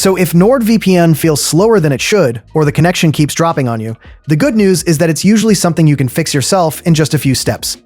So if NordVPN feels slower than it should, or the connection keeps dropping on you, the good news is that it's usually something you can fix yourself in just a few steps.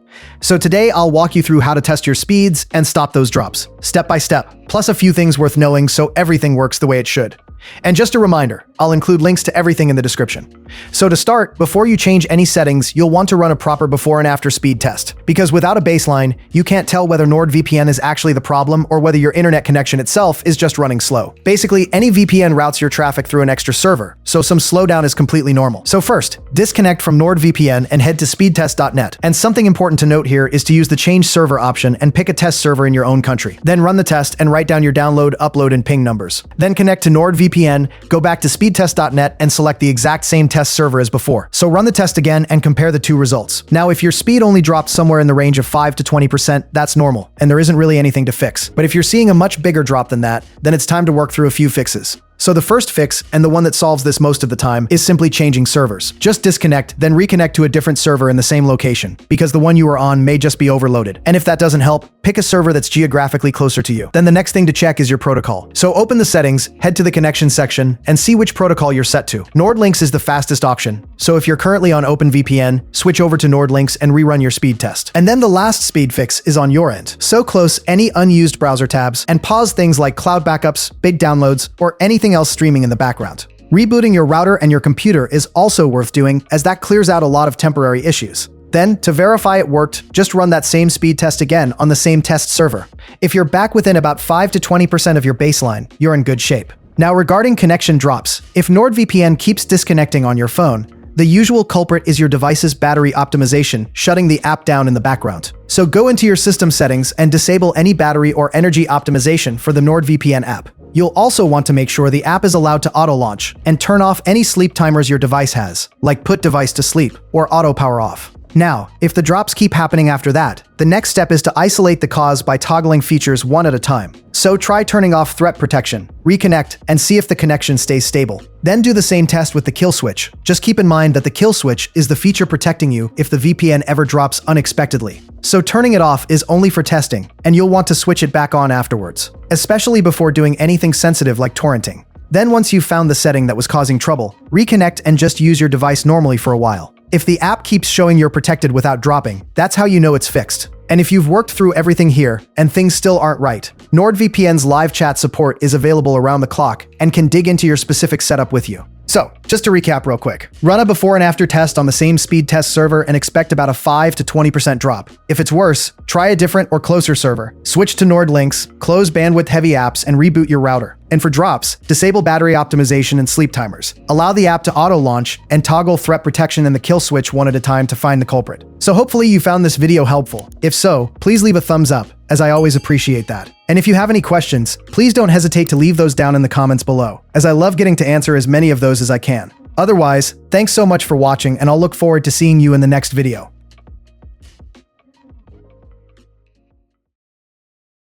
So today I'll walk you through how to test your speeds and stop those drops, step by step, plus a few things worth knowing so everything works the way it should. And just a reminder, I'll include links to everything in the description. So to start, before you change any settings, you'll want to run a proper before and after speed test. Because without a baseline, you can't tell whether NordVPN is actually the problem or whether your internet connection itself is just running slow. Basically, any VPN routes your traffic through an extra server, so some slowdown is completely normal. So first, disconnect from NordVPN and head to speedtest.net. And something important to note here is to use the change server option and pick a test server in your own country. Then run the test and write down your download, upload, and ping numbers. Then connect to NordVPN, go back to speedtest.net and select the exact same test server as before. So run the test again and compare the two results. Now, if your speed only dropped somewhere in the range of 5 to 20%, that's normal, and there isn't really anything to fix. But if you're seeing a much bigger drop than that, then it's time to work through a few fixes. So the first fix, and the one that solves this most of the time, is simply changing servers. Just disconnect, then reconnect to a different server in the same location, because the one you are on may just be overloaded. And if that doesn't help, pick a server that's geographically closer to you. Then the next thing to check is your protocol. So open the settings, head to the connection section, and see which protocol you're set to. NordLynx is the fastest option, so if you're currently on OpenVPN, switch over to NordLynx and rerun your speed test. And then the last speed fix is on your end. So close any unused browser tabs and pause things like cloud backups, big downloads, or anything else streaming in the background. Rebooting your router and your computer is also worth doing, as that clears out a lot of temporary issues. Then, to verify it worked, just run that same speed test again on the same test server. If you're back within about 5 to 20% of your baseline, you're in good shape. Now, regarding connection drops, if NordVPN keeps disconnecting on your phone, the usual culprit is your device's battery optimization, shutting the app down in the background. So go into your system settings and disable any battery or energy optimization for the NordVPN app. You'll also want to make sure the app is allowed to auto-launch and turn off any sleep timers your device has, like put device to sleep or auto power off. Now, if the drops keep happening after that, the next step is to isolate the cause by toggling features one at a time. So try turning off threat protection, reconnect, and see if the connection stays stable. Then do the same test with the kill switch. Just keep in mind that the kill switch is the feature protecting you if the VPN ever drops unexpectedly. So turning it off is only for testing, and you'll want to switch it back on afterwards, especially before doing anything sensitive like torrenting. Then once you've found the setting that was causing trouble, reconnect and just use your device normally for a while. If the app keeps showing you're protected without dropping, that's how you know it's fixed. And if you've worked through everything here and things still aren't right, NordVPN's live chat support is available around the clock and can dig into your specific setup with you. So, just to recap real quick, run a before and after test on the same speed test server and expect about a 5 to 20% drop. If it's worse, try a different or closer server, switch to NordLynx, close bandwidth-heavy apps, and reboot your router. And for drops, disable battery optimization and sleep timers. Allow the app to auto-launch and toggle threat protection and the kill switch one at a time to find the culprit. So hopefully you found this video helpful. If so, please leave a thumbs up, as I always appreciate that. And if you have any questions, please don't hesitate to leave those down in the comments below, as I love getting to answer as many of those as I can. Otherwise, thanks so much for watching, and I'll look forward to seeing you in the next video.